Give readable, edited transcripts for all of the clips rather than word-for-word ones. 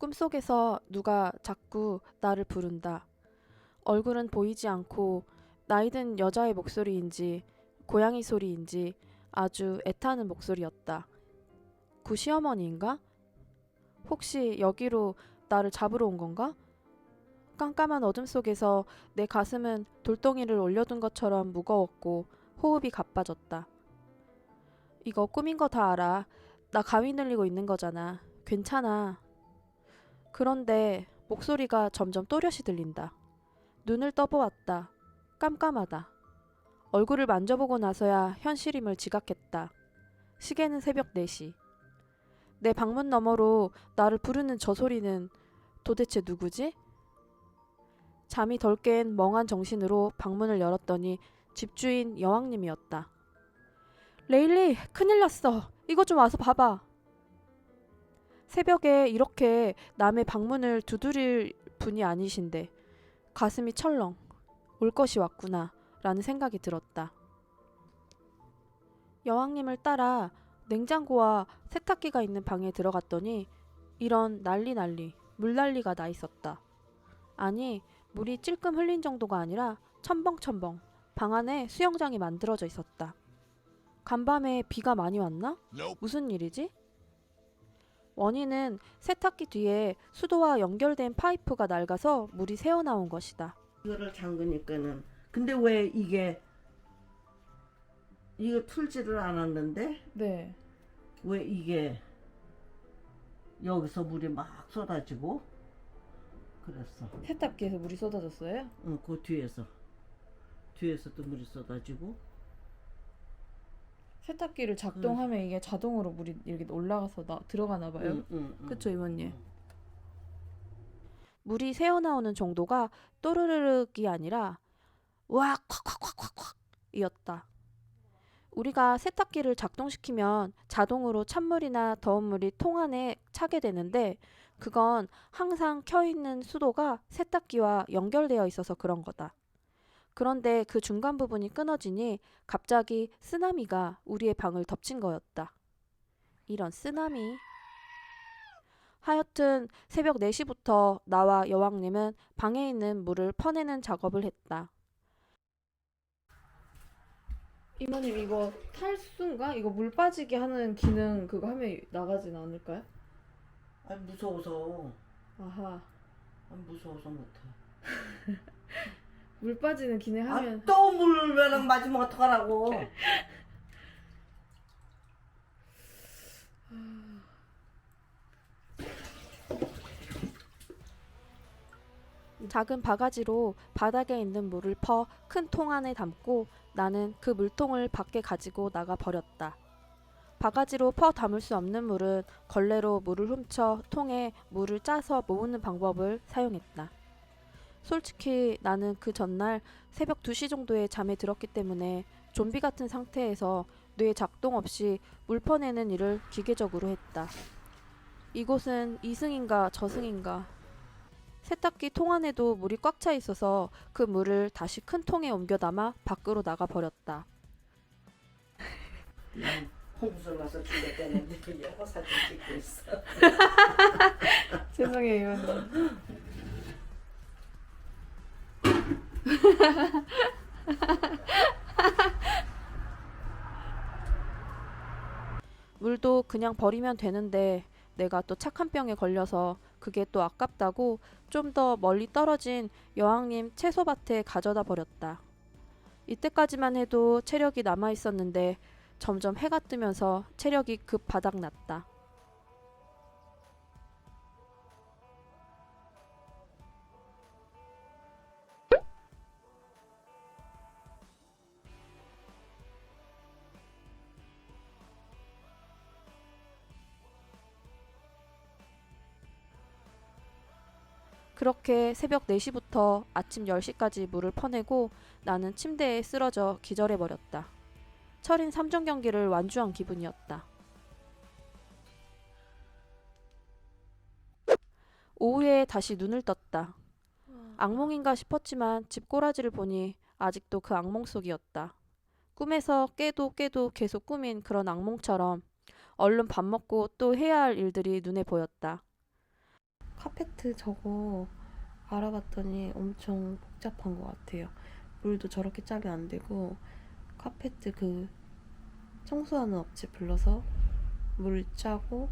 꿈속에서 누가 자꾸 나를 부른다. 얼굴은 보이지 않고 나이든 여자의 목소리인지 고양이 소리인지 아주 애타는 목소리였다. 구시어머니인가? 혹시 여기로 나를 잡으러 온 건가? 깜깜한 어둠 속에서 내 가슴은 돌덩이를 올려둔 것처럼 무거웠고 호흡이 가빠졌다. 이거 꿈인 거 다 알아. 나 가위 늘리고 있는 거잖아. 괜찮아. 그런데 목소리가 점점 또렷이 들린다. 눈을 떠보았다. 깜깜하다. 얼굴을 만져보고 나서야 현실임을 지각했다. 시계는 새벽 4시. 내 방문 너머로 나를 부르는 저 소리는 도대체 누구지? 잠이 덜 깬 멍한 정신으로 방문을 열었더니 집주인 여왕님이었다. 레일리, 큰일 났어. 이거 좀 와서 봐봐. 새벽에 이렇게 남의 방문을 두드릴 분이 아니신데 가슴이 철렁. 올 것이 왔구나 라는 생각이 들었다. 여왕님을 따라 냉장고와 세탁기가 있는 방에 들어갔더니 이런 난리 물난리가 나 있었다. 아니, 물이 찔끔 흘린 정도가 아니라 첨벙첨벙 방 안에 수영장이 만들어져 있었다. 간밤에 비가 많이 왔나? 무슨 일이지? 원인은 세탁기 뒤에 수도와 연결된 파이프가 낡아서 물이 새어나온 것이다. 이거를 잠그니까는 근데 왜 이거 풀지를 않았는데 네. 왜 이게 여기서 물이 막 쏟아지고 그랬어. 세탁기에서 물이 쏟아졌어요? 응, 그 뒤에서도 물이 쏟아지고. 세탁기를 작동하면 이게 자동으로 물이 이렇게 올라가서 들어가나 봐요. 응. 그쵸, 이모님? 물이 새어나오는 정도가 또르르륵이 아니라 우악 콱콱콱콱콱 이었다. 우리가 세탁기를 작동시키면 자동으로 찬물이나 더운 물이 통 안에 차게 되는데 그건 항상 켜있는 수도가 세탁기와 연결되어 있어서 그런 거다. 그런데 그 중간 부분이 끊어지니 갑자기 쓰나미가 우리의 방을 덮친 거였다. 이런 쓰나미. 하여튼 새벽 4시부터 나와 여왕님은 방에 있는 물을 퍼내는 작업을 했다. 이모님, 이거 탈수인가? 이거 물 빠지게 하는 기능 그거 하면 나가진 않을까요? 아니 무서워서. 아하. 아니 무서워서 못해. 물 빠지는 기능 하면 또 물벼락 맞으면 어떡하라고. 작은 바가지로 바닥에 있는 물을 퍼 큰 통 안에 담고 나는 그 물통을 밖에 가지고 나가 버렸다. 바가지로 퍼 담을 수 없는 물은 걸레로 물을 훔쳐 통에 물을 짜서 모으는 방법을 사용했다. 솔직히 나는 그 전날 새벽 2시 정도에 잠에 들었기 때문에 좀비 같은 상태에서 뇌 작동 없이 물 퍼내는 일을 기계적으로 했다. 이곳은 이승인가 저승인가. 세탁기 통 안에도 물이 꽉 차 있어서 그 물을 다시 큰 통에 옮겨 담아 밖으로 나가 버렸다. 홍수를 가서 죽였다는데 여보 사진 찍고 있어. 죄송해요, 이모님. 물도 그냥 버리면 되는데 내가 또 착한 병에 걸려서 그게 또 아깝다고 좀 더 멀리 떨어진 여왕님 채소밭에 가져다 버렸다. 이때까지만 해도 체력이 남아 있었는데 점점 해가 뜨면서 체력이 급 바닥났다. 그렇게 새벽 4시부터 아침 10시까지 물을 퍼내고 나는 침대에 쓰러져 기절해버렸다. 철인 3종 경기를 완주한 기분이었다. 오후에 다시 눈을 떴다. 악몽인가 싶었지만 집 꼬라지를 보니 아직도 그 악몽 속이었다. 꿈에서 깨도 계속 꾸민 그런 악몽처럼 얼른 밥 먹고 또 해야 할 일들이 눈에 보였다. 카페트 저거 알아봤더니 엄청 복잡한 것 같아요. 물도 저렇게 짜면 안 되고 카페트 그 청소하는 업체 불러서 물 짜고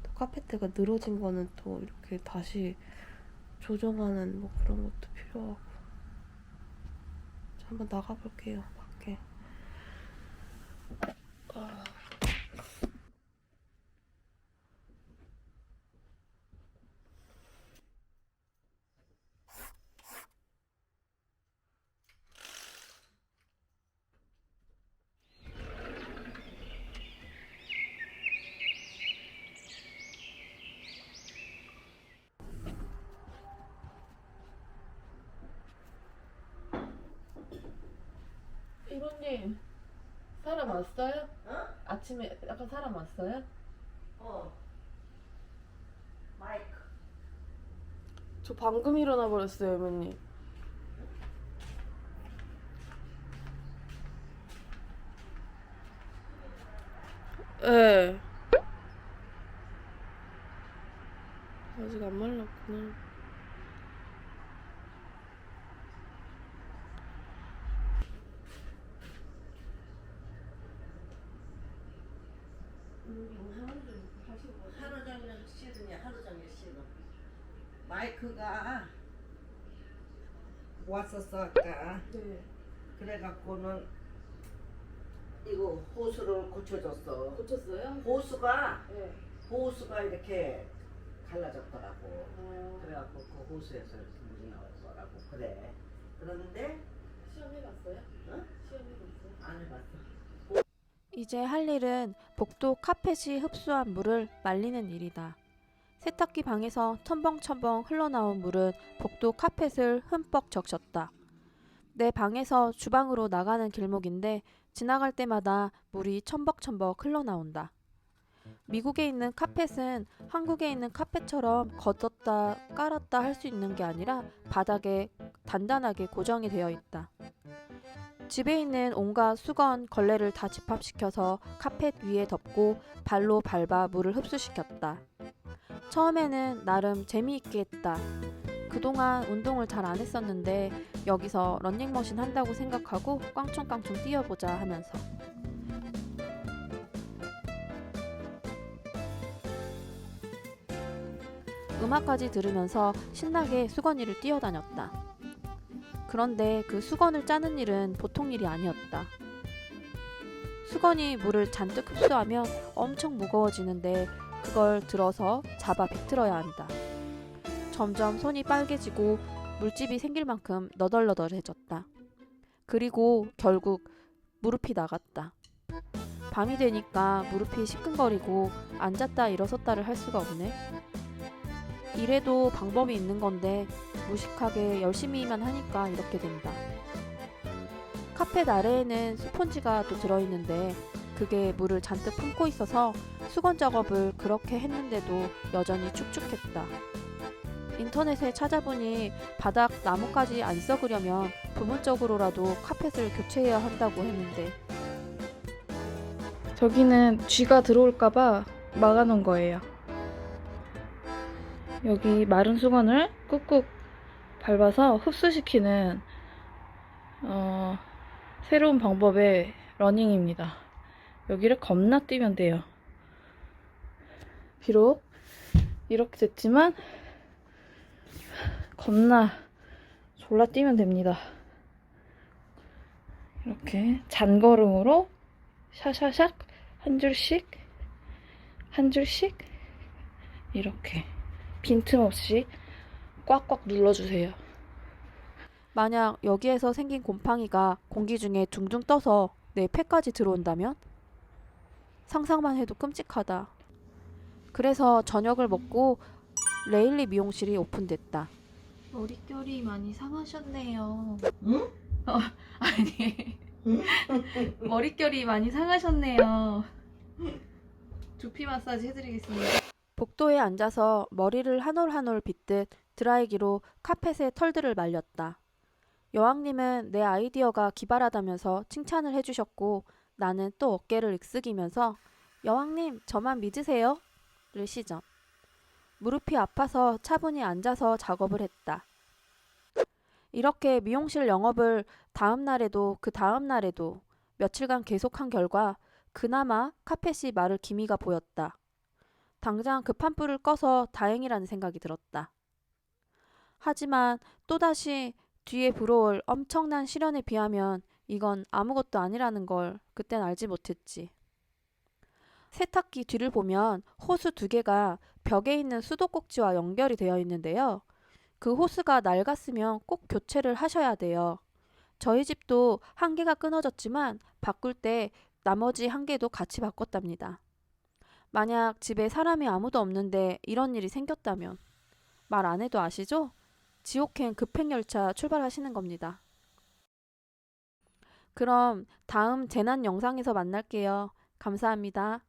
또 카페트가 늘어진 거는 또 이렇게 다시 조정하는 뭐 그런 것도 필요하고. 저 한번 나가볼게요, 밖에. 이모님, 사람 왔어요? 어? 아침에 약간 사람 왔어요? 마이크. 저 방금 일어나 버렸어요, 이모님. 예. 아직 안 말랐구나. 하루 종일 쉬느냐, 하루 종일 쉬는. 마이크가 왔었어 아까. 네. 그래갖고는 이거 호스를 고쳐줬어. 고쳤어요? 호스가 네. 호스가 이렇게 갈라졌더라고. 어, 그래갖고 그 호스에서 이렇게 물이 나올 거라고 그래. 그런데 시험해봤어요? 응? 시험해봤어요? 안 해봤어. 이제 할 일은 복도 카펫이 흡수한 물을 말리는 일이다. 세탁기 방에서 첨벙첨벙 흘러나온 물은 복도 카펫을 흠뻑 적셨다. 내 방에서 주방으로 나가는 길목인데 지나갈 때마다 물이 첨벅첨벅 흘러나온다. 미국에 있는 카펫은 한국에 있는 카펫처럼 걷었다 깔았다 할 수 있는 게 아니라 바닥에 단단하게 고정이 되어 있다. 집에 있는 온갖 수건, 걸레를 다 집합시켜서 카펫 위에 덮고 발로 밟아 물을 흡수시켰다. 처음에는 나름 재미있게 했다. 그동안 운동을 잘 안 했었는데 여기서 러닝머신 한다고 생각하고 깡총깡총 뛰어보자 하면서. 음악까지 들으면서 신나게 수건이를 뛰어다녔다. 그런데 그 수건을 짜는 일은 보통 일이 아니었다. 수건이 물을 잔뜩 흡수하면 엄청 무거워지는데 그걸 들어서 잡아 비틀어야 한다. 점점 손이 빨개지고 물집이 생길 만큼 너덜너덜해졌다. 그리고 결국 무릎이 나갔다. 밤이 되니까 무릎이 시큰거리고 앉았다 일어섰다를 할 수가 없네. 이래도 방법이 있는 건데 무식하게 열심히만 하니까 이렇게 된다. 카펫 아래에는 스폰지가 또 들어있는데 그게 물을 잔뜩 품고 있어서 수건 작업을 그렇게 했는데도 여전히 축축했다. 인터넷에 찾아보니 바닥 나무까지 안 썩으려면 부분적으로라도 카펫을 교체해야 한다고 했는데 저기는 쥐가 들어올까봐 막아놓은 거예요. 여기 마른 수건을 꾹꾹 밟아서 흡수시키는 새로운 방법의 러닝입니다. 여기를 겁나 뛰면 돼요. 비록 이렇게 됐지만 겁나 졸라 뛰면 됩니다. 이렇게 잔걸음으로 샤샤샥 한 줄씩 한 줄씩 이렇게 빈틈없이 꽉꽉 눌러주세요. 만약 여기에서 생긴 곰팡이가 공기 중에 둥둥 떠서 내 폐까지 들어온다면? 상상만 해도 끔찍하다. 그래서 저녁을 먹고 레일리 미용실이 오픈됐다. 머릿결이 많이 상하셨네요. 응? 아니 머릿결이 많이 상하셨네요. 두피 마사지 해드리겠습니다. 복도에 앉아서 머리를 한 올 한 올 빗듯 드라이기로 카펫의 털들을 말렸다. 여왕님은 내 아이디어가 기발하다면서 칭찬을 해주셨고 나는 또 어깨를 익숙이면서 여왕님 저만 믿으세요? 를 시전. 무릎이 아파서 차분히 앉아서 작업을 했다. 이렇게 미용실 영업을 다음 날에도 그 다음 날에도 며칠간 계속한 결과 그나마 카펫이 마를 기미가 보였다. 당장 급한 불을 꺼서 다행이라는 생각이 들었다. 하지만 또다시 뒤에 불어올 엄청난 시련에 비하면 이건 아무것도 아니라는 걸 그땐 알지 못했지. 세탁기 뒤를 보면 호스 2개가 벽에 있는 수도꼭지와 연결이 되어 있는데요. 그 호스가 낡았으면 꼭 교체를 하셔야 돼요. 저희 집도 1개가 끊어졌지만 바꿀 때 나머지 1개도 같이 바꿨답니다. 만약 집에 사람이 아무도 없는데 이런 일이 생겼다면 말 안 해도 아시죠? 지옥행 급행열차 출발하시는 겁니다. 그럼 다음 재난 영상에서 만날게요. 감사합니다.